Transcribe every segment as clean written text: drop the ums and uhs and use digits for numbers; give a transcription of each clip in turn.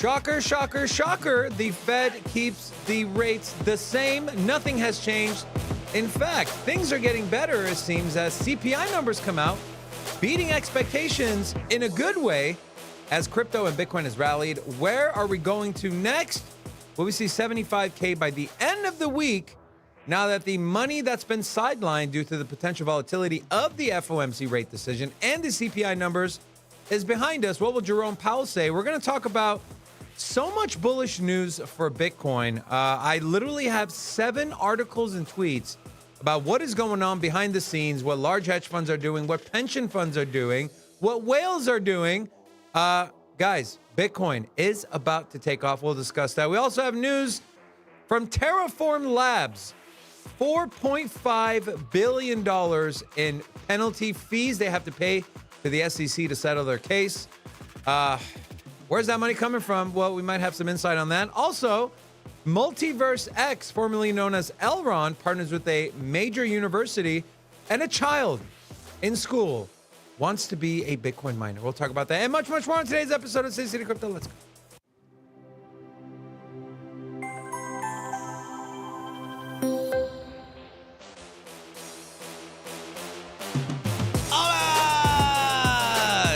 Shocker, shocker, shocker. The Fed keeps the rates the same. Nothing has changed. In fact, things are getting better, it seems, as CPI numbers come out, beating expectations in a good way as crypto and Bitcoin has rallied. Where are we going to next? Will we see 75K by the end of the week now that the money that's been sidelined due to the potential volatility of the FOMC rate decision and the CPI numbers is behind us? What will Jerome Powell say? We're going to talk about so much bullish news for Bitcoin. I literally have 7 articles and tweets about what is going on behind the scenes, what large hedge funds are doing, what pension funds are doing, what whales are doing. Guys, Bitcoin is about to take off. We'll discuss that. We also have news from Terraform Labs. $4.5 billion in penalty fees they have to pay to the SEC to settle their case. Where's that money coming from? Well, we might have some insight on that. Also, Multiverse X, formerly known as Elrond, partners with a major university, and a child in school wants to be a Bitcoin miner. We'll talk about that and much, much more on today's episode of City Crypto. Let's go.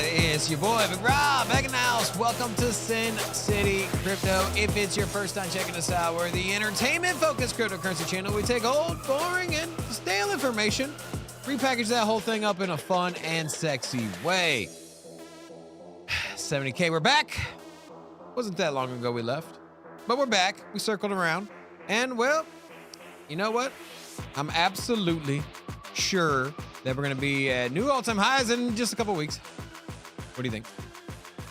It's your boy, Big Rob, back in the house. Welcome to Sin City Crypto. If it's your first time checking us out, we're the entertainment-focused cryptocurrency channel. We take old, boring, and stale information, repackage that whole thing up in a fun and sexy way. 70K, we're back. Wasn't that long ago we left, but we're back. We circled around, and well, you know what? I'm absolutely sure that we're going to be at new all-time highs in just a couple weeks. What do you think?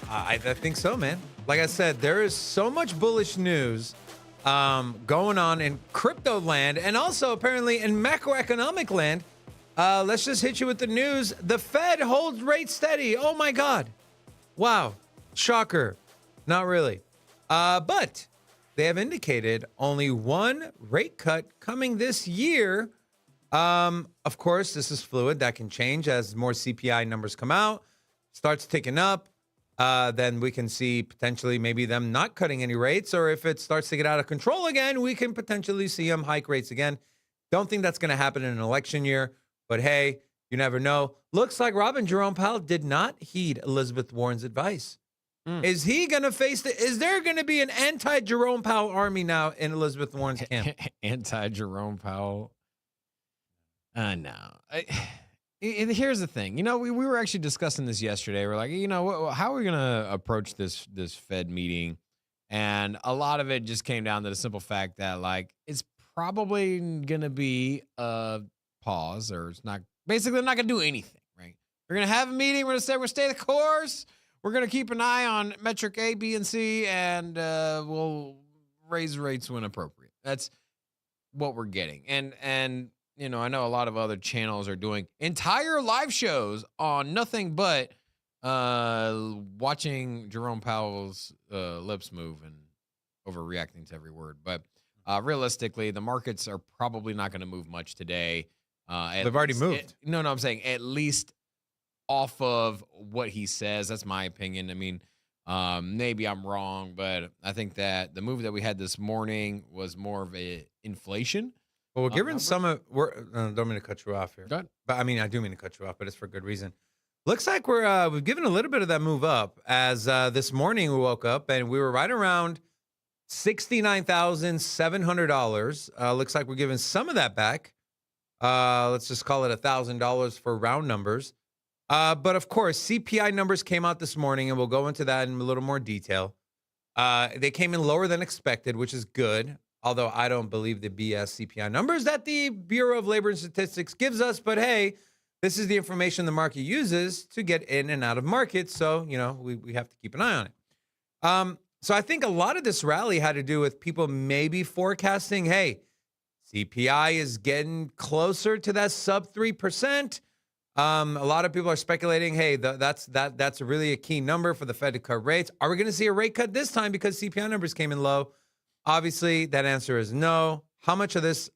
I think so, man. Like I said, there is so much bullish news going on in crypto land and also apparently in macroeconomic land. Let's just hit you with the news. The Fed holds rates steady. Oh, my God. Wow. Shocker. Not really. But they have indicated only one rate cut coming this year. Of course, this is fluid. That can change as more CPI numbers come out. Starts ticking up, then we can see potentially maybe them not cutting any rates, or if it starts to get out of control again, we can potentially see them hike rates again. Don't think that's going to happen in an election year, but hey, you never know. Looks like Jerome Powell did not heed Elizabeth Warren's advice. Is he going to face is there going to be an anti-Jerome Powell army now in Elizabeth Warren's camp? Anti-Jerome Powell? No. Here's the thing. You know, we were actually discussing this yesterday. We're like, you know, how are we going to approach this Fed meeting? And a lot of it just came down to the simple fact that, like, it's probably going to be a pause, or it's not. Basically, they're not going to do anything, right? We're going to have a meeting. We're going to say we're stay the course. We're going to keep an eye on metric A, B, and C, and we'll raise rates when appropriate. That's what we're getting. And you know, I know a lot of other channels are doing entire live shows on nothing but watching Jerome Powell's lips move and overreacting to every word. But realistically, the markets are probably not going to move much today. They've already moved. I'm saying at least off of what he says. That's my opinion. I mean, maybe I'm wrong, but I think that the move that we had this morning was more of a inflation. Well, we're giving don't mean to cut you off here. Go ahead. But I mean, I do mean to cut you off, but it's for good reason. Looks like we've given a little bit of that move up as this morning we woke up and we were right around $69,700. Looks like we're giving some of that back. Let's just call it $1,000 for round numbers. But of course, CPI numbers came out this morning, and we'll go into that in a little more detail. They came in lower than expected, which is good. Although I don't believe the BS CPI numbers that the Bureau of Labor and Statistics gives us. But hey, this is the information the market uses to get in and out of markets. So, you know, we have to keep an eye on it. So I think a lot of this rally had to do with people maybe forecasting, hey, CPI is getting closer to that sub 3%. A lot of people are speculating, hey, that's really a key number for the Fed to cut rates. Are we going to see a rate cut this time because CPI numbers came in low? Obviously, that answer is no. How much of this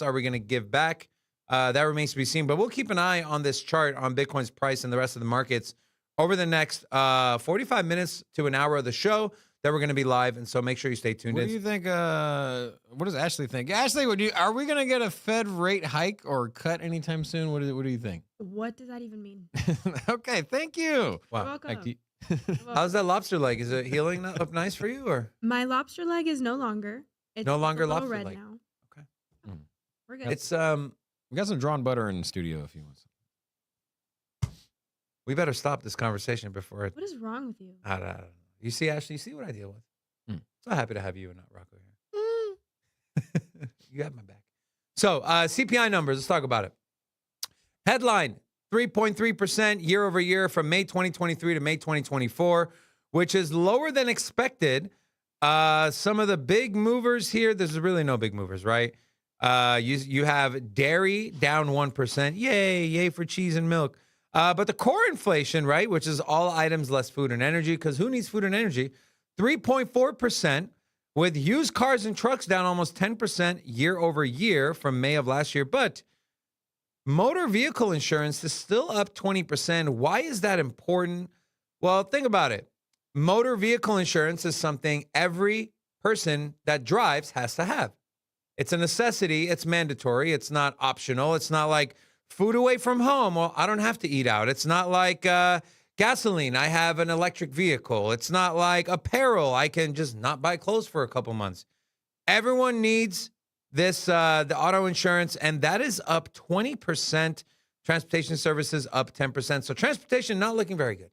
are we going to give back? That remains to be seen. But we'll keep an eye on this chart on Bitcoin's price and the rest of the markets over the next 45 minutes to an hour of the show that we're going to be live, and so make sure you stay tuned What in. do you think? What does Ashley think? Ashley, are we gonna get a Fed rate hike or cut anytime soon? What do you think? What does that even mean? Okay, thank you. You're Wow. welcome. Back to you. You're welcome. How's that lobster leg? Is it healing up nice for you, or My lobster leg is no longer. It's No just longer a little lobster red leg. now. Okay. Mm. We're good. it's We got some drawn butter in the studio if you want some. we better stop this conversation before it. What is wrong with you? I don't know. You see, Ashley, you see what I deal with. So happy to have you and not Rocco here. You got my back. So CPI numbers, let's talk about it. Headline, 3.3% year over year from May 2023 to May 2024, which is lower than expected. Some of the big movers here, there's really no big movers, right? You have dairy down 1%. Yay for cheese and milk. But the core inflation, right, which is all items less food and energy, because who needs food and energy? 3.4%, with used cars and trucks down almost 10% year over year from May of last year. But motor vehicle insurance is still up 20%. Why is that important? Well, think about it. Motor vehicle insurance is something every person that drives has to have. It's a necessity. It's mandatory. It's not optional. It's not like food away from home. Well, I don't have to eat out. It's not like gasoline. I have an electric vehicle. It's not like apparel. I can just not buy clothes for a couple months. Everyone needs this, the auto insurance, and that is up 20%. Transportation services up 10%. So transportation not looking very good.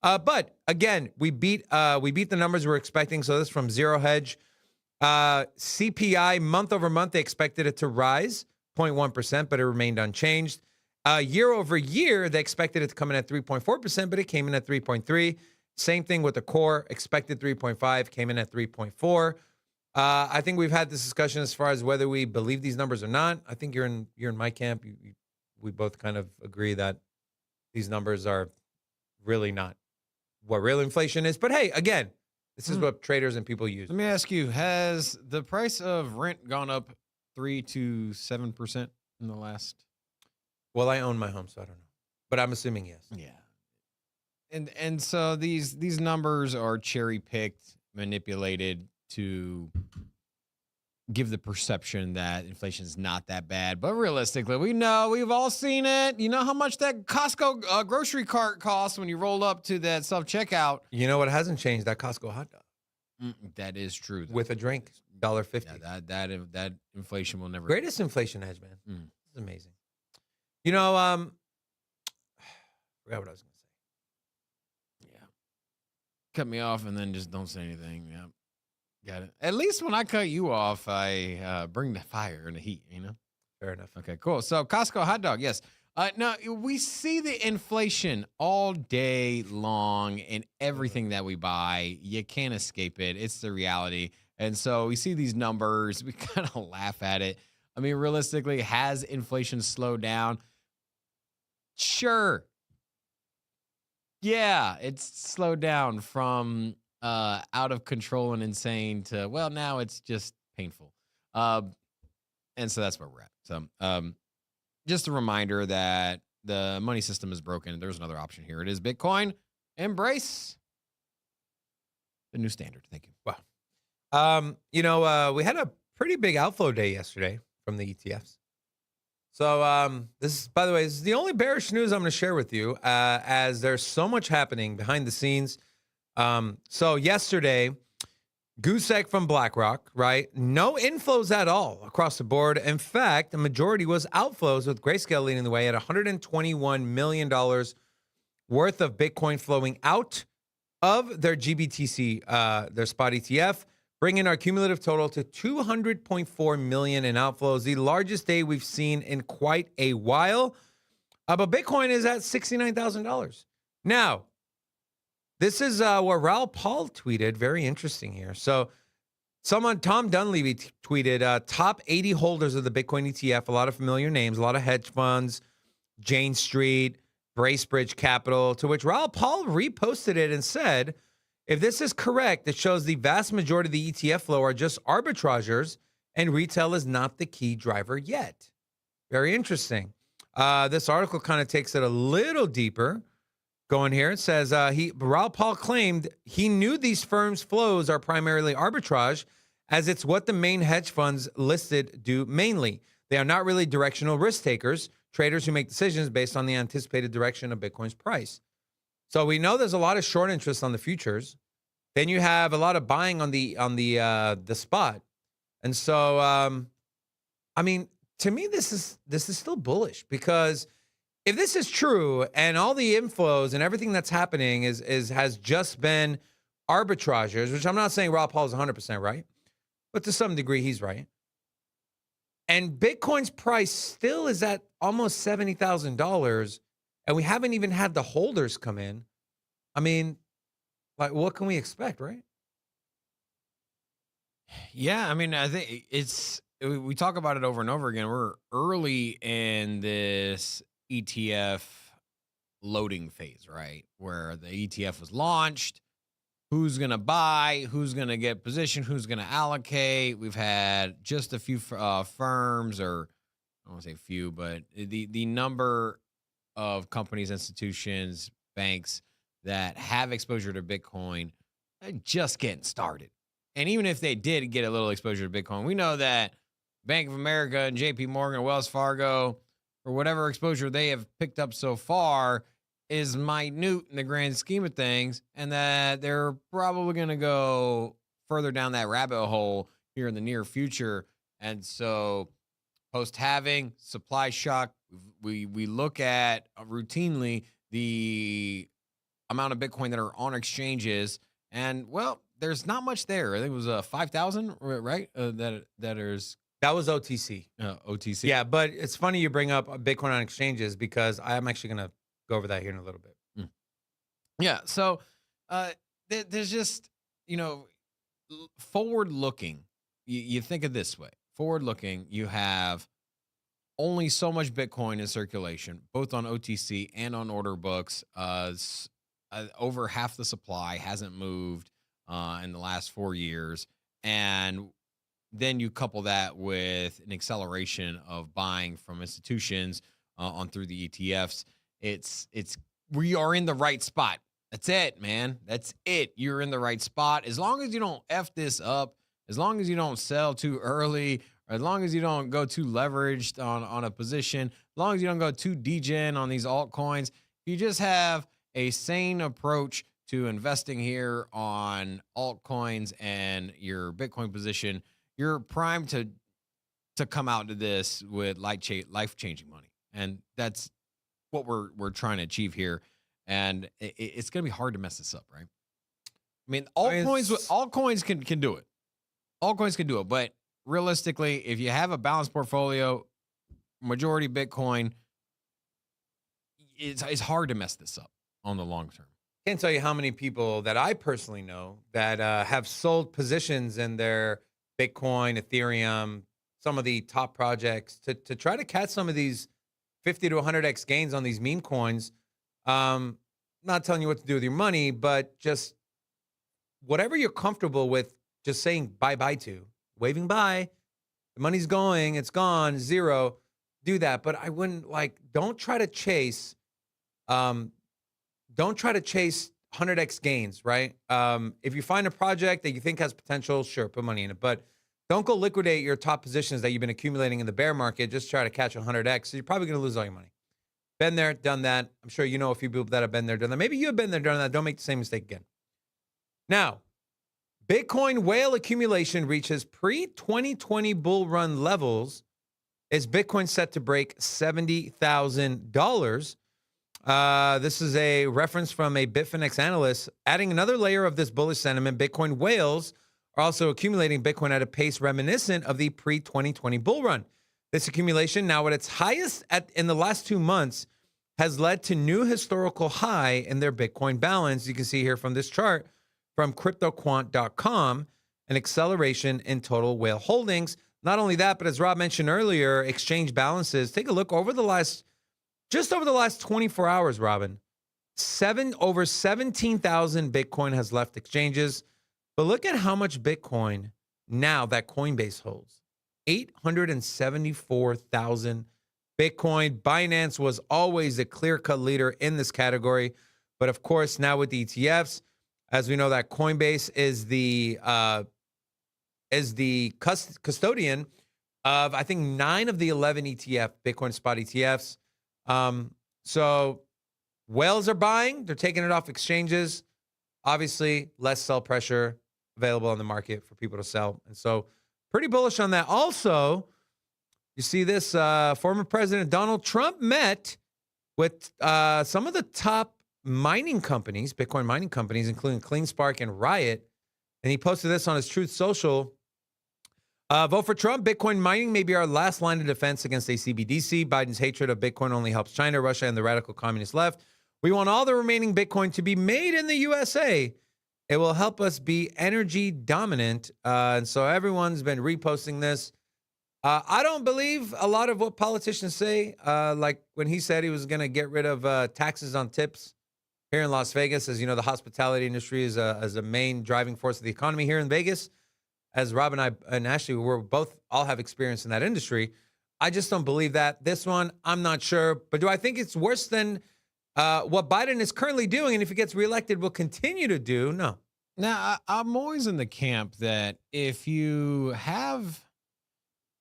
But again, we beat the numbers we're expecting. So this is from Zero Hedge. CPI month over month, they expected it to rise 0.1%, but it remained unchanged. Year over year, they expected it to come in at 3.4%, but it came in at 3.3. Same thing with the core, expected 3.5, came in at 3.4. I think we've had this discussion as far as whether we believe these numbers or not. I think you're in my camp. We both kind of agree that these numbers are really not what real inflation is. But hey, again, this is what traders and people use. Let me ask you: has the price of rent gone up 3 to 7% in the last? Well, I own my home, so I don't know. But I'm assuming yes. Yeah. And so these numbers are cherry picked, manipulated to give the perception that inflation is not that bad. But realistically, we know, we've all seen it. You know how much that Costco grocery cart costs when you roll up to that self-checkout. You know what hasn't changed? That Costco hot dog. That is true. With a drink, $1.50. Yeah, that inflation will never. Greatest inflation hedge, man. Mm. This is amazing. You know, forgot what I was going to say. Yeah. Cut me off and then just don't say anything. Yeah. Got it. At least when I cut you off, I bring the fire and the heat, you know? Fair enough. Okay, cool. So Costco hot dog, yes. Now, we see the inflation all day long in everything that we buy. You can't escape it. It's the reality. And so we see these numbers. We kind of laugh at it. I mean, realistically, has inflation slowed down? Sure. Yeah, it's slowed down from out of control and insane to, well, now it's just painful. And so that's where we're at. So just a reminder that the money system is broken. There's another option here. It is Bitcoin. Embrace the new standard. Thank you. Wow. You know, we had a pretty big outflow day yesterday from the ETFs. So this is, by the way, this is the only bearish news I'm going to share with you, as there's so much happening behind the scenes. So yesterday, goose egg from BlackRock, right? No inflows at all across the board. In fact, the majority was outflows, with Grayscale leading the way at $121 million worth of Bitcoin flowing out of their GBTC, their spot ETF, bringing our cumulative total to $200.4 million in outflows, the largest day we've seen in quite a while. But Bitcoin is at $69,000. Now, this is what Raoul Paul tweeted. Very interesting here. So Tom Dunleavy tweeted, top 80 holders of the Bitcoin ETF, a lot of familiar names, a lot of hedge funds, Jane Street, Bracebridge Capital, to which Raoul Paul reposted it and said, if this is correct, it shows the vast majority of the ETF flow are just arbitrageurs and retail is not the key driver yet. Very interesting. This article kind of takes it a little deeper. going here. It says Raul Paul claimed he knew these firms' flows are primarily arbitrage, as it's what the main hedge funds listed do mainly. They are not really directional risk takers, traders who make decisions based on the anticipated direction of Bitcoin's price. So we know there's a lot of short interest on the futures. Then you have a lot of buying on the spot, and so I mean, to me, this is still bullish, because if this is true and all the inflows and everything that's happening has just been arbitragers, which I'm not saying Raw Paul is 100% right, but to some degree he's right. And Bitcoin's price still is at almost $70,000, and we haven't even had the holders come in. I mean, like, what can we expect, right? Yeah, I mean, I think we talk about it over and over again. We're early in this ETF loading phase, right? Where the ETF was launched, who's going to buy, who's going to get position, who's going to allocate. We've had just a few firms, or I don't want to say few, but the number of companies, institutions, banks that have exposure to Bitcoin just getting started. And even if they did get a little exposure to Bitcoin, we know that Bank of America and JP Morgan, Wells Fargo, or whatever exposure they have picked up so far is minute in the grand scheme of things, and that they're probably going to go further down that rabbit hole here in the near future. And so post-halving, supply shock, we look at routinely the amount of Bitcoin that are on exchanges, and, well, there's not much there. I think it was 5,000, right? That was OTC. OTC. Yeah, but it's funny you bring up Bitcoin on exchanges, because I'm actually going to go over that here in a little bit. Yeah, so there's just, forward looking. You think of this way. Forward looking, you have only so much Bitcoin in circulation, both on OTC and on order books. Over half the supply hasn't moved in the last 4 years. And then you couple that with an acceleration of buying from institutions on through the ETFs. We are in the right spot. That's it, man. That's it. You're in the right spot. As long as you don't F this up, as long as you don't sell too early, or as long as you don't go too leveraged on a position, as long as you don't go too degen on these altcoins, you just have a sane approach to investing here on altcoins and your Bitcoin position, you're primed to come out to this with life-changing money. And that's what we're trying to achieve here. And it's going to be hard to mess this up, right? I mean, altcoins can do it. Altcoins can do it. But realistically, if you have a balanced portfolio, majority Bitcoin, it's hard to mess this up on the long term. Can't tell you how many people that I personally know that have sold positions in their Bitcoin, Ethereum, some of the top projects to try to catch some of these 50 to 100x gains on these meme coins. Not telling you what to do with your money, but just whatever you're comfortable with, just saying bye-bye to, waving bye. The money's going, it's gone, zero. Do that. But I wouldn't, don't try to chase 100x gains, right? If you find a project that you think has potential, sure, put money in it. But don't go liquidate your top positions that you've been accumulating in the bear market. Just try to catch 100x. So you're probably going to lose all your money. Been there, done that. I'm sure you know a few people that have been there, done that. Maybe you have been there, done that. Don't make the same mistake again. Now, Bitcoin whale accumulation reaches pre-2020 bull run levels. Is Bitcoin set to break $70,000? This is a reference from a Bitfinex analyst. Adding another layer of this bullish sentiment, Bitcoin whales are also accumulating Bitcoin at a pace reminiscent of the pre-2020 bull run. This accumulation, now at its highest in the last 2 months, has led to new historical high in their Bitcoin balance. You can see here from this chart from CryptoQuant.com, an acceleration in total whale holdings. Not only that, but as Rob mentioned earlier, exchange balances. Take a look over the last 24 hours, Robin. Over 17,000 Bitcoin has left exchanges. But look at how much Bitcoin now that Coinbase holds. 874,000 Bitcoin. Binance was always a clear-cut leader in this category But of course, now with the ETFs, as we know that Coinbase is the custodian of, I think, 9 of the 11 Bitcoin spot ETFs. So whales are buying. They're taking it off exchanges. Obviously, less sell pressure available on the market for people to sell. And so pretty bullish on that. Also, you see this, former President Donald Trump met with some of the top mining companies, Bitcoin mining companies, including CleanSpark and Riot. And he posted this on his Truth Social. Vote for Trump. Bitcoin mining may be our last line of defense against a CBDC. Biden's hatred of Bitcoin only helps China, Russia, and the radical communist left. We want all the remaining Bitcoin to be made in the USA. It will help us be energy dominant. And so everyone's been reposting this. I don't believe a lot of what politicians say. Like when he said he was going to get rid of taxes on tips here in Las Vegas. As you know, the hospitality industry is a main driving force of the economy here in Vegas. As Rob and I and Ashley, all have experience in that industry. I just don't believe that. This one, I'm not sure. But do I think it's worse than what Biden is currently doing, and if he gets reelected, will continue to do? No. Now, I'm always in the camp that if you're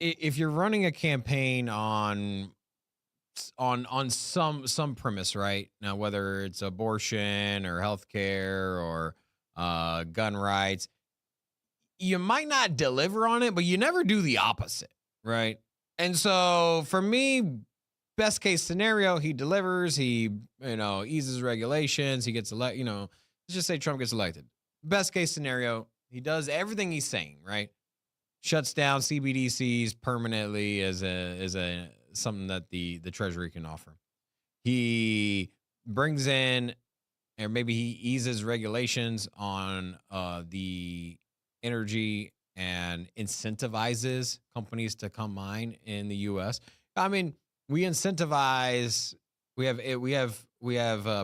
running a campaign on some premise, right? Now, whether it's abortion or healthcare or gun rights, you might not deliver on it, but you never do the opposite, right? And so for me, best case scenario, he delivers, he, eases regulations, he gets elected, let's just say Trump gets elected. Best case scenario, he does everything he's saying, right? Shuts down CBDCs permanently as a something that the Treasury can offer. He brings in, or maybe he eases regulations on the energy and incentivizes companies to come mine in the U.S. I mean, we incentivize. We have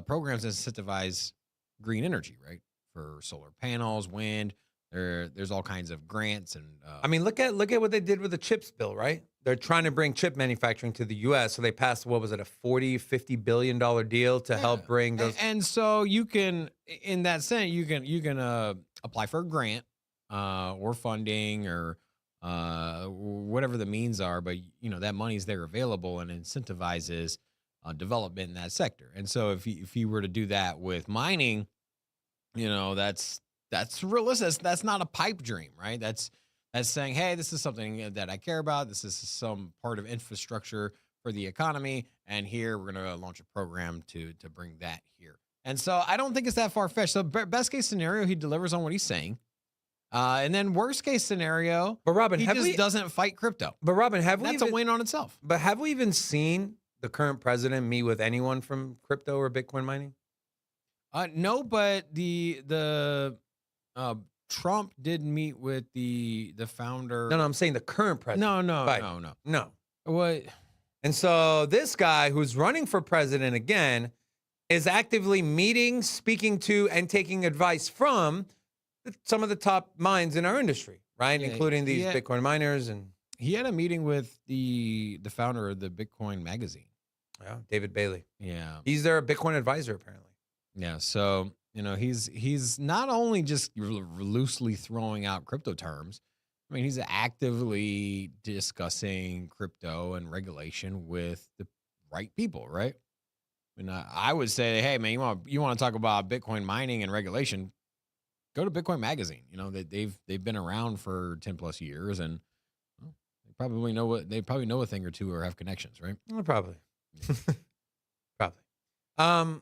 programs that incentivize green energy, right? For solar panels, wind. There's all kinds of grants and. I mean, look at what they did with the chips bill, right? They're trying to bring chip manufacturing to the U.S. So they passed, what was it, a $40-50 billion deal to help bring those. And so you can, in that sense, you can apply for a grant or funding or whatever the means are, but that money's there available and incentivizes development in that sector. And so if you were to do that with mining, that's realistic. That's not a pipe dream, right? That's saying, hey, this is something that I care about. This is some part of infrastructure for the economy, and here we're going to launch a program to bring that here. And so I don't think it's that far fetched. So best case scenario, he delivers on what he's saying. And then worst case scenario, but Robin, he doesn't fight crypto. But Robin, that's a win on itself. But have we even seen the current president meet with anyone from crypto or Bitcoin mining? No, but the Trump did meet with the founder. No, I'm saying the current president. No. What? And so this guy who's running for president again is actively meeting, speaking to, and taking advice from some of the top minds in our industry, right? Yeah, including these Bitcoin miners. And he had a meeting with the founder of the Bitcoin magazine. Yeah, David Bailey. Yeah. He's their Bitcoin advisor, apparently. Yeah, so, he's not only just loosely throwing out crypto terms. I mean, he's actively discussing crypto and regulation with the right people, right? I mean, I would say, hey, man, you want to talk about Bitcoin mining and regulation, go to Bitcoin Magazine. They've been around for 10 plus years, and they probably know a thing or two or have connections, right? Well, probably. Yeah. Probably.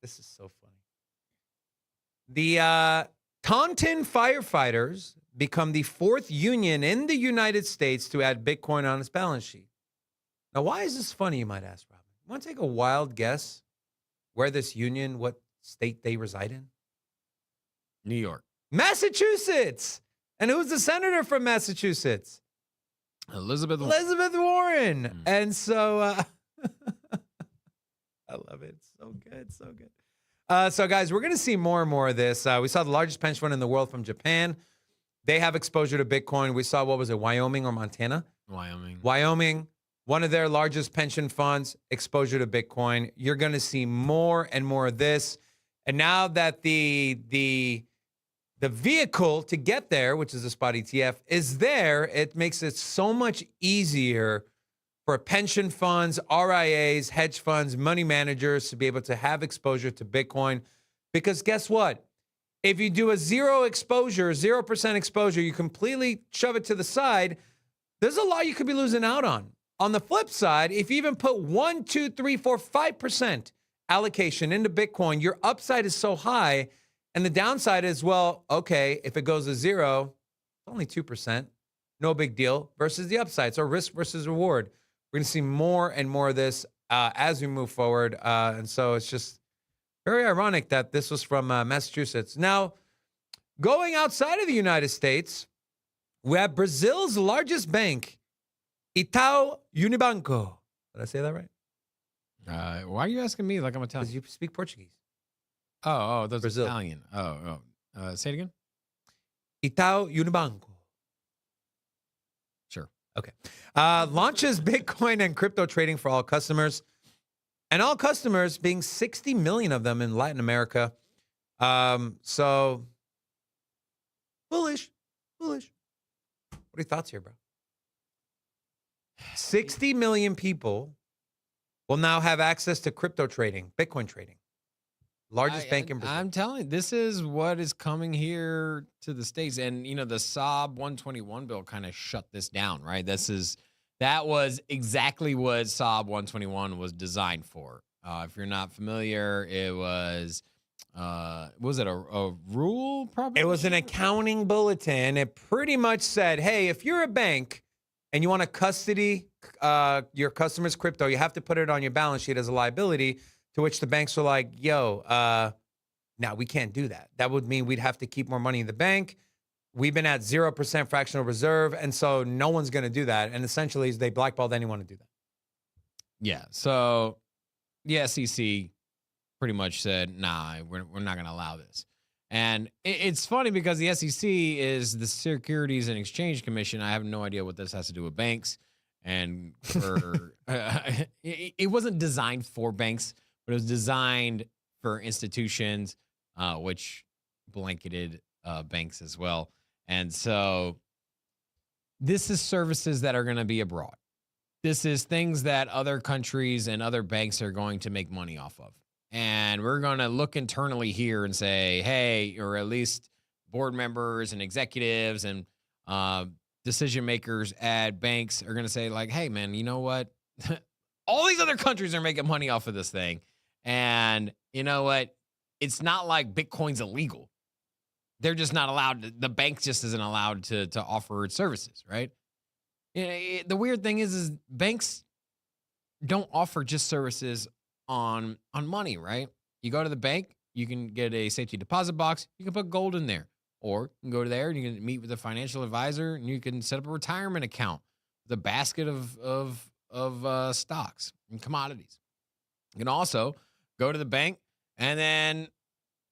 This is so funny. The Taunton firefighters become the 4th union in the United States to add Bitcoin on its balance sheet. Now, why is this funny, you might ask, Robin? You want to take a wild guess where this union, what state they reside in? New York. Massachusetts. And who's the senator from Massachusetts? Elizabeth Warren. And so I love it. It's so good. So good. So guys, we're going to see more and more of this. We saw the largest pension fund in the world from Japan. They have exposure to Bitcoin. We saw, what was it, Wyoming or Montana? Wyoming. one of their largest pension funds, exposure to Bitcoin. You're going to see more and more of this. And now that the vehicle to get there, which is a spot ETF, is there, it makes it so much easier for pension funds, RIAs, hedge funds, money managers to be able to have exposure to Bitcoin. Because guess what? If you do a 0% exposure, you completely shove it to the side, there's a lot you could be losing out on. On the flip side, if you even put 1, 2, 3, 4, 5% allocation into Bitcoin, your upside is so high. And the downside is, well, okay, if it goes to 0, it's only 2%. No big deal versus the upside. So risk versus reward. We're going to see more and more of this as we move forward. And so it's just very ironic that this was from Massachusetts. Now, going outside of the United States, we have Brazil's largest bank, Itaú Unibanco. Did I say that right? Why are you asking me like I'm Italian? Because you speak Portuguese. Oh, those Brazil. Italian. Say it again. Itaú Unibanco. Sure. Okay. Launches Bitcoin and crypto trading for all customers. And all customers being 60 million of them in Latin America. So, bullish. What are your thoughts here, bro? 60 million people will now have access to crypto trading, Bitcoin trading. Largest bank in Brazil. I'm telling you, this is what is coming here to the States. And, the Saab 121 bill kind of shut this down, right? That was exactly what Saab 121 was designed for. If you're not familiar, it was it a rule? Probably. It was an accounting bulletin. It pretty much said, hey, if you're a bank and you want to custody your customers' crypto, you have to put it on your balance sheet as a liability, to which the banks were like, yo, no, we can't do that. That would mean we'd have to keep more money in the bank. We've been at 0% fractional reserve, and so no one's going to do that. And essentially, they blackballed anyone to do that. Yeah. So the SEC pretty much said, nah, we're not going to allow this. And it's funny because the SEC is the Securities and Exchange Commission. I have no idea what this has to do with banks. And it wasn't designed for banks, but it was designed for institutions, which blanketed banks as well. And so this is services that are going to be abroad. This is things that other countries and other banks are going to make money off of. And we're going to look internally here and say, hey, or at least board members and executives and decision makers at banks are going to say, like, hey, man, you know what? All these other countries are making money off of this thing. And you know what? It's not like Bitcoin's illegal. They're just not allowed. The bank just isn't allowed to offer its services, right? The weird thing is banks don't offer just services on money, right? You go to the bank, you can get a safety deposit box, you can put gold in there. Or you can go to there and you can meet with a financial advisor and you can set up a retirement account with a basket of stocks and commodities. You can also go to the bank and then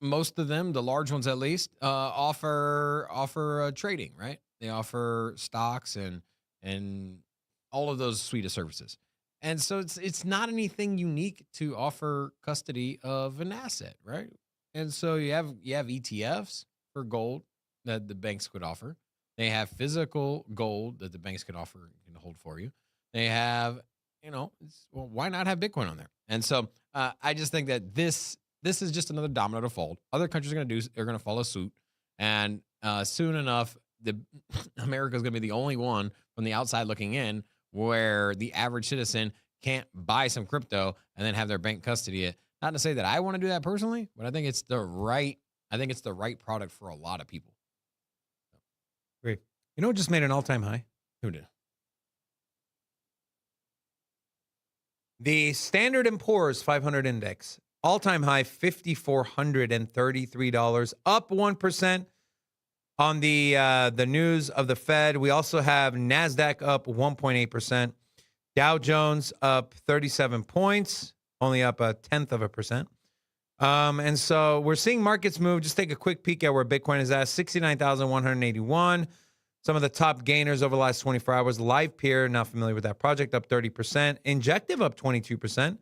most of them, the large ones at least, offer trading, right? They offer stocks and all of those suite of services. And so it's not anything unique to offer custody of an asset, right? And so you have ETFs for gold that the banks could offer. They have physical gold that the banks could offer and hold for you. They have, why not have Bitcoin on there? And so I just think that this is just another domino to fall. Other countries are going to follow suit, and soon enough, America is going to be the only one from the outside looking in where the average citizen can't buy some crypto and then have their bank custody it. Not to say that I want to do that personally, but I think it's the right product for a lot of people. Great. You know what just made an all-time high? Who did? The Standard & Poor's 500 index, all-time high, $5,433, up 1% on the news of the Fed. We also have NASDAQ up 1.8%. Dow Jones up 37 points, only up 0.1%. And so we're seeing markets move. Just take a quick peek at where Bitcoin is at, 69,181. Some of the top gainers over the last 24 hours. LivePeer, not familiar with that project, up 30%. Injective up 22%.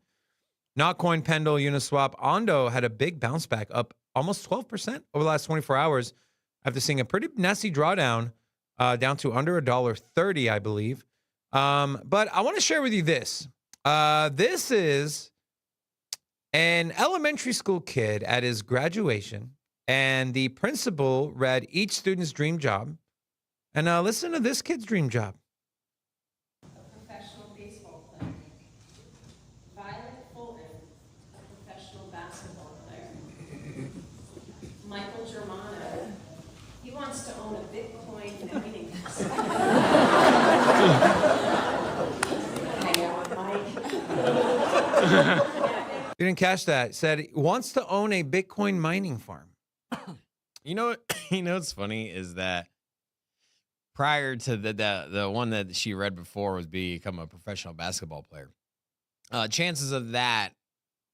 Notcoin, Pendle, Uniswap, Ondo had a big bounce back, up almost 12% over the last 24 hours after seeing a pretty nasty drawdown down to under $1.30, I believe. But I want to share with you this. This is an elementary school kid at his graduation, and the principal read each student's dream job. And listen to this kid's dream job. A professional baseball player. Violet Fulton, a professional basketball player. Michael Germano, he wants to own a Bitcoin mining company. Hang out with Mike. You didn't catch that. Said he wants to own a Bitcoin mining farm. You know what's funny is that prior to the one that she read before was become a professional basketball player. Chances of that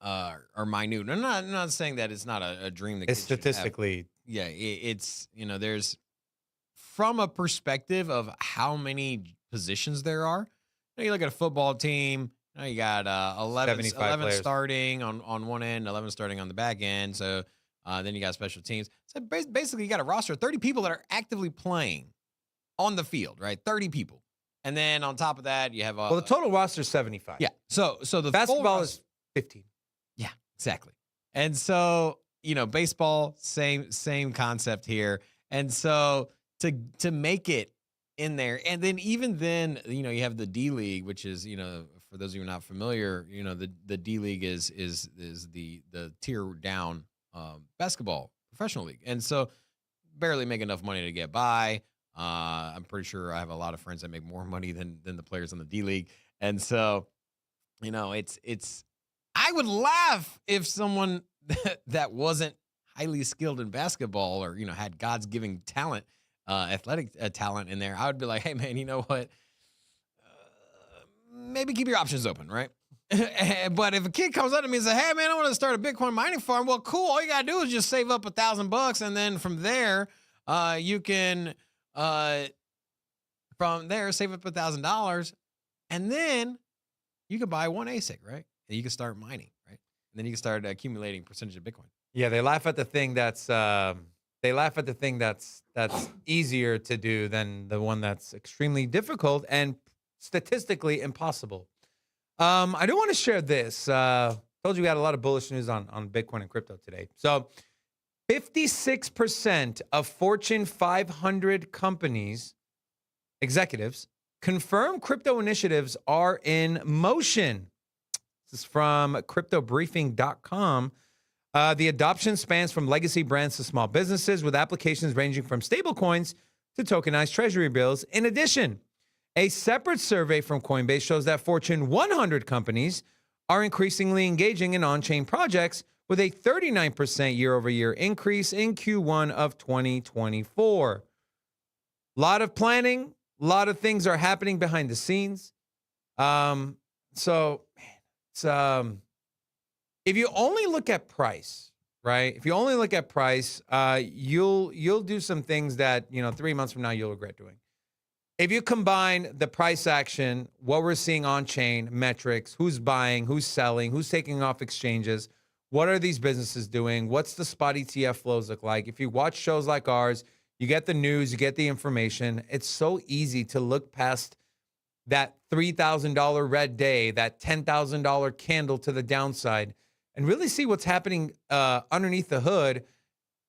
are minute. I'm not saying that it's not a dream that It's kids should have. statistically. Yeah, it's there's from a perspective of how many positions there are. You look at a football team. You got 11 players. starting on one end, 11 starting on the back end. So then you got special teams. So basically, you got a roster of 30 people that are actively playing on the field, right? 30 people, and then on top of that, you have Well, the total roster is 75. yeah. So the Basketball full is 15. yeah, exactly. And so, baseball, same concept here. And so to make it in there, and then even then, you have the D League, which is, for those of you who are not familiar, the D League is the tier down basketball professional league. And so barely make enough money to get by. I'm pretty sure I have a lot of friends that make more money than the players in the D League. And so, it's I would laugh if someone that wasn't highly skilled in basketball or, had God's giving talent, athletic talent in there. I would be like, hey, man, you know what? Maybe keep your options open, right? But if a kid comes up to me and says, hey, man, I want to start a Bitcoin mining farm. Well, cool. All you got to do is just save up $1,000. And then from there, you can, save up $1,000. And then you could buy one ASIC, right? And you can start mining, right? And then you can start accumulating percentage of Bitcoin. Yeah, they laugh at the thing that's easier to do than the one that's extremely difficult and statistically impossible. I do want to share this. Told you we had a lot of bullish news on Bitcoin and crypto today. So 56% of Fortune 500 companies, executives, confirm crypto initiatives are in motion. This is from cryptobriefing.com. The adoption spans from legacy brands to small businesses, with applications ranging from stablecoins to tokenized treasury bills. In addition, a separate survey from Coinbase shows that Fortune 100 companies are increasingly engaging in on-chain projects, with a 39% year-over-year increase in Q1 of 2024. A lot of planning, a lot of things are happening behind the scenes. If you only look at price, right? If you only look at price, you'll do some things that 3 months from now you'll regret doing. If you combine the price action, what we're seeing on chain metrics, who's buying, who's selling, who's taking off exchanges, what are these businesses doing? What's the spot ETF flows look like? If you watch shows like ours, you get the news, you get the information. It's so easy to look past that $3,000 red day, that $10,000 candle to the downside, and really see what's happening underneath the hood.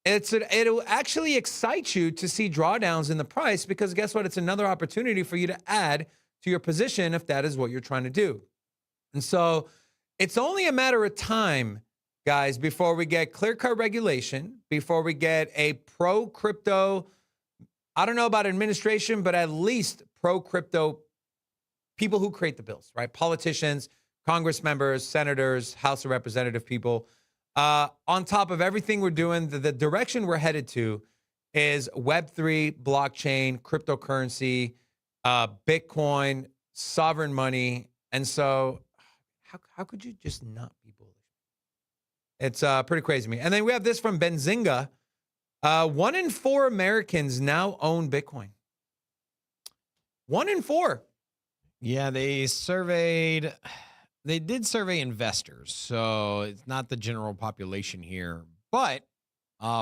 It'll actually excite you to see drawdowns in the price, because guess what? It's another opportunity for you to add to your position if that is what you're trying to do. And so it's only a matter of time, guys, before we get clear-cut regulation, before we get a pro-crypto, I don't know about administration, but at least pro-crypto people who create the bills, right? Politicians, Congress members, senators, House of Representative people. On top of everything we're doing, the direction we're headed to is Web3, blockchain, cryptocurrency, Bitcoin, sovereign money. And so how could you just not be bullish? It's pretty crazy to me. And then we have this from Benzinga. 1 in 4 Americans now own Bitcoin. 1 in 4. Yeah, they did survey investors, so it's not the general population here. But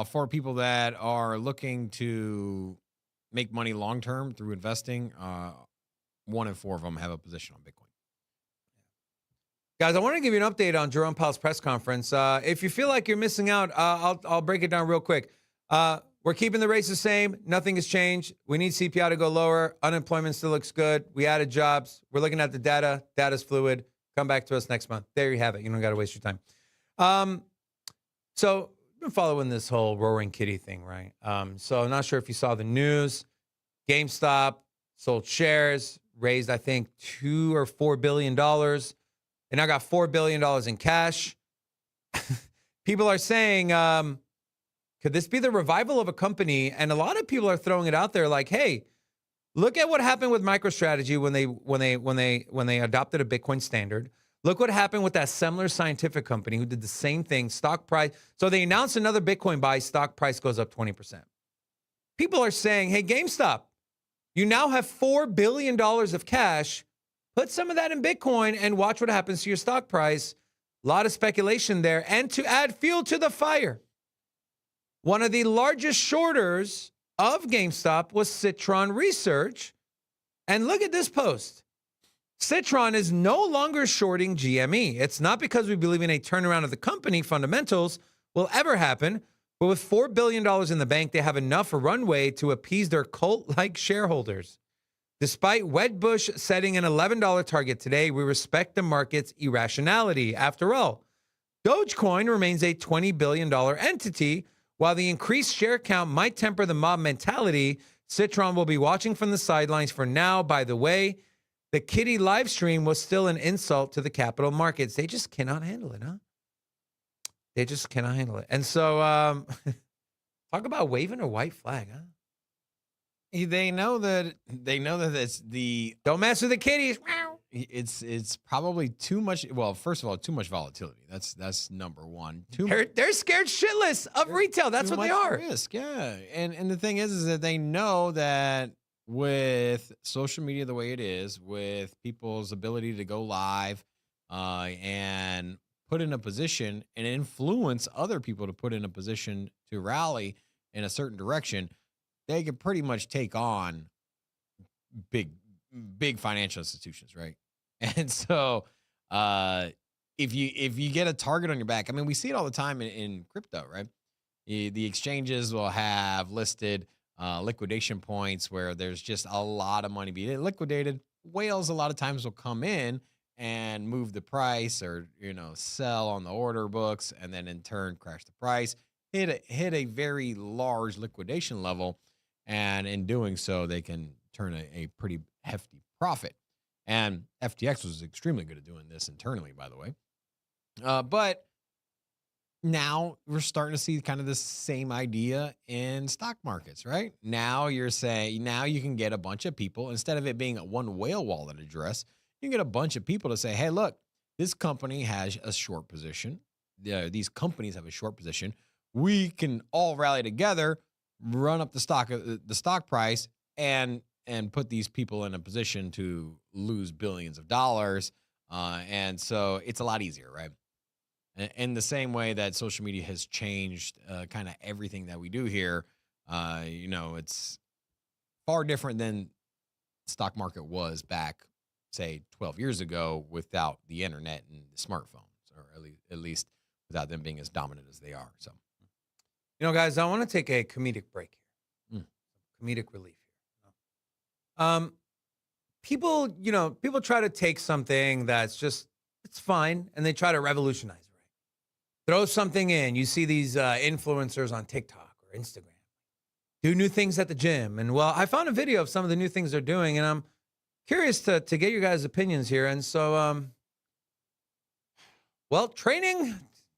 for people that are looking to make money long term through investing, 1 in 4 of them have a position on Bitcoin. Guys, I want to give you an update on Jerome Powell's press conference. If you feel like you're missing out, I'll break it down real quick. We're keeping the rates the same. Nothing has changed. We need CPI to go lower. Unemployment still looks good. We added jobs. We're looking at the data. Data's fluid. Come back to us next month. There you have it. You don't got to waste your time. So I've been following this whole roaring kitty thing, right? So I'm not sure if you saw the news. GameStop sold shares, raised, I think, $2 or $4 billion. And I got $4 billion in cash. People are saying, could this be the revival of a company? And a lot of people are throwing it out there like, hey, look at what happened with MicroStrategy when they adopted a Bitcoin standard. Look what happened with that Semler Scientific company who did the same thing. Stock price. So they announced another Bitcoin buy. Stock price goes up 20%. People are saying, hey, GameStop, you now have $4 billion of cash. Put some of that in Bitcoin and watch what happens to your stock price. A lot of speculation there. And to add fuel to the fire, one of the largest shorters of GameStop was Citron Research. And look at this post. Citron is no longer shorting GME. It's not because we believe in a turnaround of the company fundamentals will ever happen, but with $4 billion in the bank, they have enough runway to appease their cult-like shareholders. Despite Wedbush setting an $11 target today, we respect the market's irrationality. After all, Dogecoin remains a $20 billion entity. While the increased share count might temper the mob mentality, Citron will be watching from the sidelines for now. By the way, the kitty live stream was still an insult to the capital markets. They just cannot handle it, huh? They just cannot handle it. And so, talk about waving a white flag, huh? They know that it's the Don't mess with the kitties. it's probably too much. Well, first of all, too much volatility. That's number one. They're scared shitless of retail. That's what they are. Risk, yeah. And the thing is that they know that with social media the way it is, with people's ability to go live, and put in a position and influence other people to put in a position to rally in a certain direction, they can pretty much take on big financial institutions, right? And so if you get a target on your back, I mean, we see it all the time in crypto, right? The exchanges will have listed liquidation points where there's just a lot of money being liquidated. Whales a lot of times will come in and move the price, or sell on the order books, and then in turn crash the price, hit a very large liquidation level. And in doing so, they can turn a pretty hefty profit. And FTX was extremely good at doing this internally, by the way. But now we're starting to see kind of the same idea in stock markets, right? Now you can get a bunch of people, instead of it being a one whale wallet address, you can get a bunch of people to say, hey, look, this company has a short position. These companies have a short position. We can all rally together, run up the stock price, and put these people in a position to lose billions of dollars. And so it's a lot easier, right? In the same way that social media has changed kind of everything that we do here, it's far different than the stock market was back, say, 12 years ago without the internet and the smartphones, or at least without them being as dominant as they are. So, guys, I want to take a comedic break here. Comedic relief here. People try to take something that's just, it's fine, and they try to revolutionize it, right? Throw something in. You see these influencers on TikTok or Instagram do new things at the gym. And, well, I found a video of some of the new things they're doing, and I'm curious to get your guys' opinions here. And so, training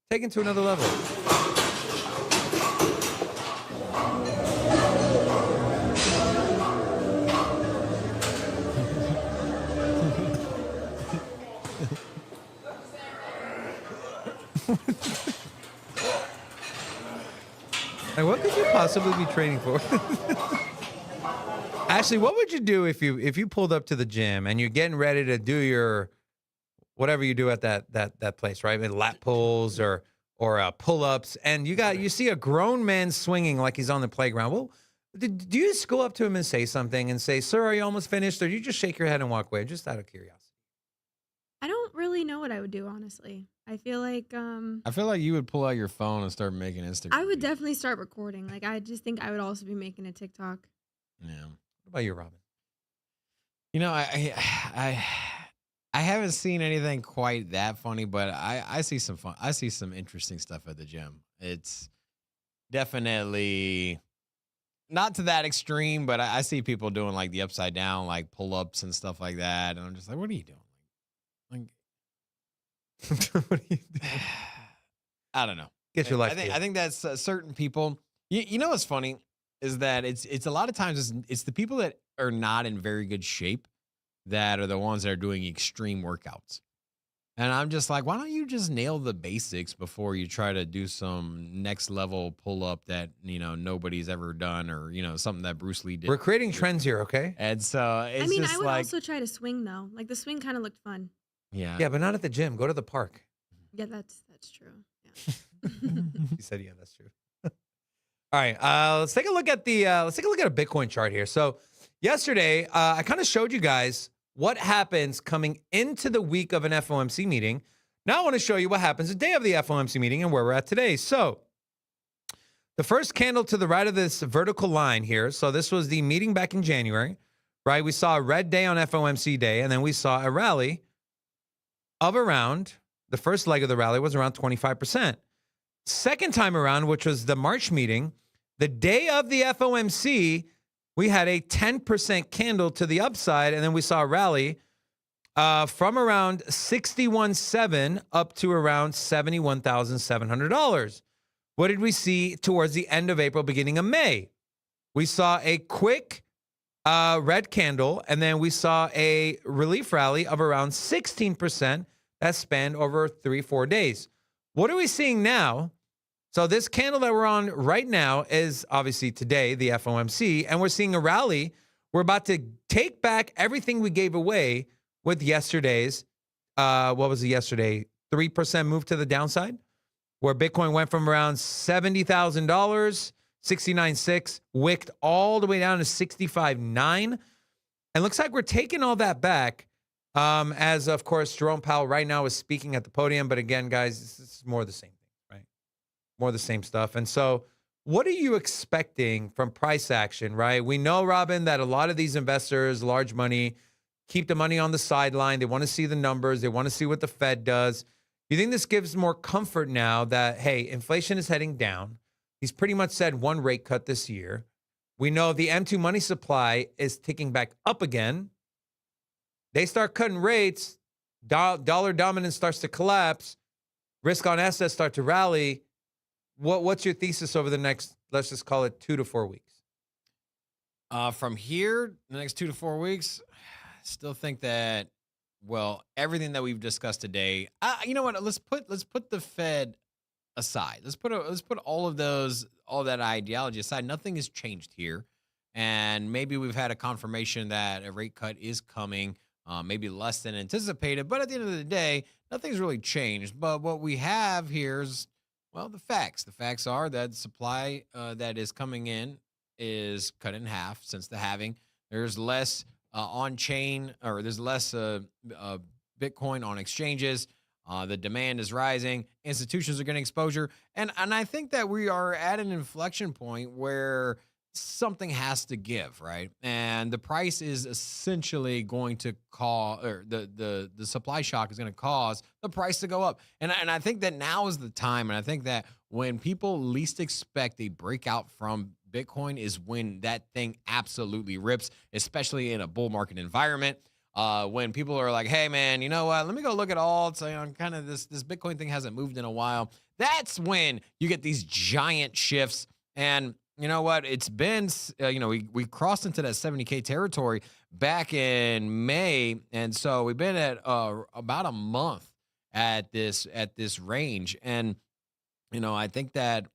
taken to another level. Like, what could you possibly be training for? Actually, what would you do if you pulled up to the gym and you're getting ready to do your whatever you do at that place, right? I mean, lat pulls or pull-ups, and you see a grown man swinging like he's on the playground. Well, do you just go up to him and say something and say, "Sir, are you almost finished?" Or do you just shake your head and walk away, just out of curiosity? I don't really know what I would do, honestly. I feel like I feel like you would pull out your phone and start making Instagram. I would videos. definitely start recording. Like, I just think I would also be making a TikTok. Yeah. What about you, Robin? You know, I haven't seen anything quite that funny, but I see some fun. I see some interesting stuff at the gym. It's definitely not to that extreme, but I see people doing like the upside down, like pull ups and stuff like that. And I'm just like, what are you doing? Like, What do you do? I don't know. Get your life I together. think that's certain people. You know what's funny is that it's a lot of times it's the people that are not in very good shape that are the ones that are doing extreme workouts. And I'm just like, why don't you just nail the basics before you try to do some next level pull up that, nobody's ever done, or, something that Bruce Lee did. We're creating trends here, okay? And so it's I mean, just I would like, also try to swing though. Like, the swing kind of looked fun. yeah. Yeah, but not at the gym. Go to the park. Yeah, that's true. Yeah. He said, "Yeah, that's true." All right, let's take a look at a Bitcoin chart here. So yesterday, I kind of showed you guys what happens coming into the week of an FOMC meeting. Now I want to show you what happens the day of the FOMC meeting and where we're at today. So the first candle to the right of this vertical line here. So this was the meeting back in January, right? We saw a red day on FOMC day, and then we saw a rally of around, the first leg of the rally was around 25%. Second time around, which was the March meeting, the day of the FOMC, we had a 10% candle to the upside, and then we saw a rally from around 61.7 up to around $71,700. What did we see towards the end of April, beginning of May? We saw a quick red candle, and then we saw a relief rally of around 16% that spanned over 3-4 days. What are we seeing now? So this candle that we're on right now is obviously today, the FOMC, and we're seeing a rally. We're about to take back everything we gave away with yesterday's, what was it yesterday? 3% move to the downside, where Bitcoin went from around $70,000, 69.6, wicked all the way down to 65.9. And looks like we're taking all that back. As of course, Jerome Powell right now is speaking at the podium. But again, guys, this is more of the same thing, right? More of the same stuff. And so what are you expecting from price action, right? We know, Robin, that a lot of these investors, large money, keep the money on the sideline. They want to see the numbers. They want to see what the Fed does. You think this gives more comfort now that, hey, inflation is heading down? He's pretty much said one rate cut this year. We know the M2 money supply is ticking back up again. They start cutting rates, dollar dominance starts to collapse, risk on assets start to rally. What's your thesis over the next, let's just call it 2 to 4 weeks? From here, the next 2 to 4 weeks, I still think that, well, everything that we've discussed today, you know what? Let's put the Fed aside. Let's put all that ideology aside. Nothing has changed here, and maybe we've had a confirmation that a rate cut is coming. Maybe less than anticipated, but at the end of the day, nothing's really changed. But what we have here is, well, the facts. The facts are that supply that is coming in is cut in half since the halving. There's less on-chain, or there's less Bitcoin on exchanges. The demand is rising. Institutions are getting exposure. And I think that we are at an inflection point where something has to give, right? And the price is essentially going to cause, or the supply shock is going to cause the price to go up. And I think that now is the time. And I think that when people least expect a breakout from Bitcoin is when that thing absolutely rips, especially in a bull market environment. When people are like, hey man, you know what? Let me go look at alts. Kind of this Bitcoin thing hasn't moved in a while. That's when you get these giant shifts. And you know what? It's been, we crossed into that 70K territory back in May. And so we've been at about a month at this range. And, I think that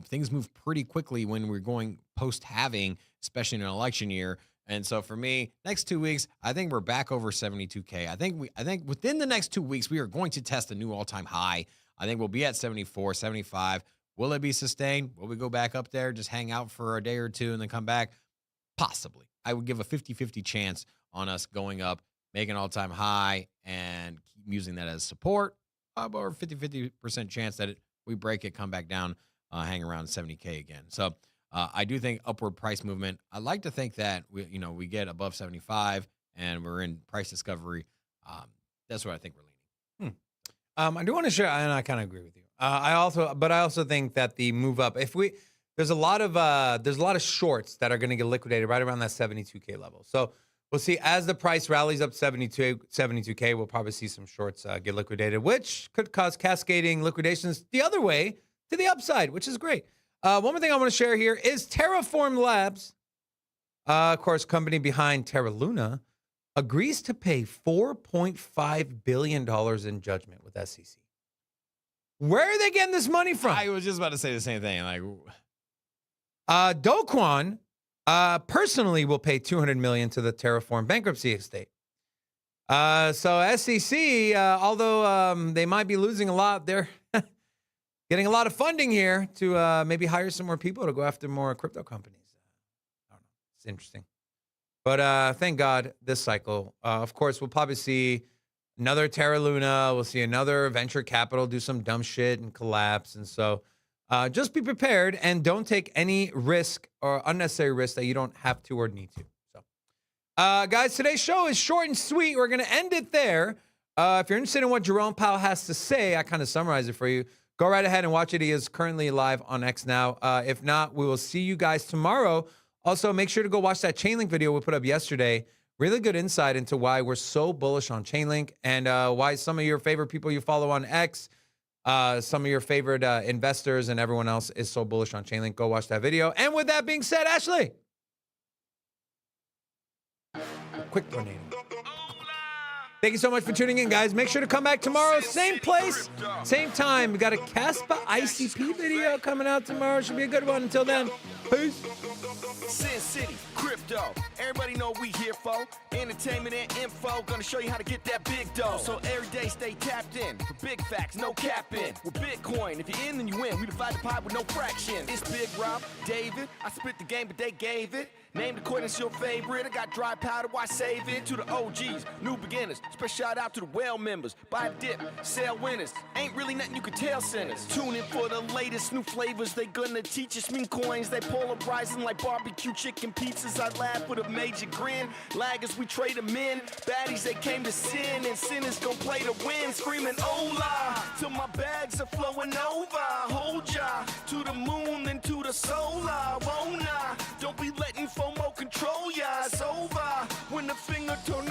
things move pretty quickly when we're going post-halving, especially in an election year. And so for me, next 2 weeks, I think we're back over 72K. I think within the next 2 weeks, we are going to test a new all-time high. I think we'll be at 74, 75. Will it be sustained? Will we go back up there, just hang out for a day or two and then come back? Possibly. I would give a 50-50 chance on us going up, making an all-time high, and keep using that as support. Or 50% chance that we break it, come back down, hang around 70K again. So I do think upward price movement. I like to think that we get above 75 and we're in price discovery. That's what I think we're leaning. I do want to share, and I kind of agree with you. I also think that the move up, there's a lot of shorts that are going to get liquidated right around that 72K level. So we'll see as the price rallies up 72K, we'll probably see some shorts get liquidated, which could cause cascading liquidations the other way to the upside, which is great. One more thing I want to share here is Terraform Labs, of course, company behind Terra Luna, agrees to pay $4.5 billion in judgment with SEC. Where are they getting this money from? I was just about to say the same thing. Like, Do Kwon personally will pay $200 million to the Terraform bankruptcy estate. So SEC, although they might be losing a lot, they're getting a lot of funding here to maybe hire some more people to go after more crypto companies. I don't know. It's interesting. But thank God this cycle. Of course, we'll probably see another Terra Luna. We'll see another venture capital do some dumb shit and collapse. And so just be prepared and don't take any risk or unnecessary risk that you don't have to or need to. So, guys, today's show is short and sweet. We're going to end it there. If you're interested in what Jerome Powell has to say, I kind of summarize it for you. Go right ahead and watch it. He is currently live on X now. If not, we will see you guys tomorrow. Also, make sure to go watch that Chainlink video we put up yesterday. Really good insight into why we're so bullish on Chainlink and why some of your favorite people you follow on X, some of your favorite investors and everyone else is so bullish on Chainlink. Go watch that video. And with that being said, Ashley, quick tornado. Thank you so much for tuning in, guys. Make sure to come back tomorrow. Same place, same time. We got a Caspa ICP video coming out tomorrow. Should be a good one. Until then, peace. Sin City, crypto. Everybody know we here for entertainment and info. Gonna show you how to get that big dough. So every day stay tapped in for big facts, no capping. With Bitcoin, if you're in, then you win. We divide the pie with no fraction. It's Big Rob, David. I split the game, but they gave it. Name the coin that's your favorite. I got dry powder, why save it? To the OGs, new beginners. Special shout out to the well members. Buy dip, sell winners. Ain't really nothing you can tell sinners. Tune in for the latest new flavors. They gonna teach us mean coins. They polarizing like barbecue chicken pizzas. I laugh with a major grin. Laggers, we trade them in. Baddies, they came to sin. And sinners gon' play to win. Screaming, hola, till my bags are flowing over. Hold ya to the moon and to the solar. Won't I? Don't be letting FOMO control ya. It's over when the finger turn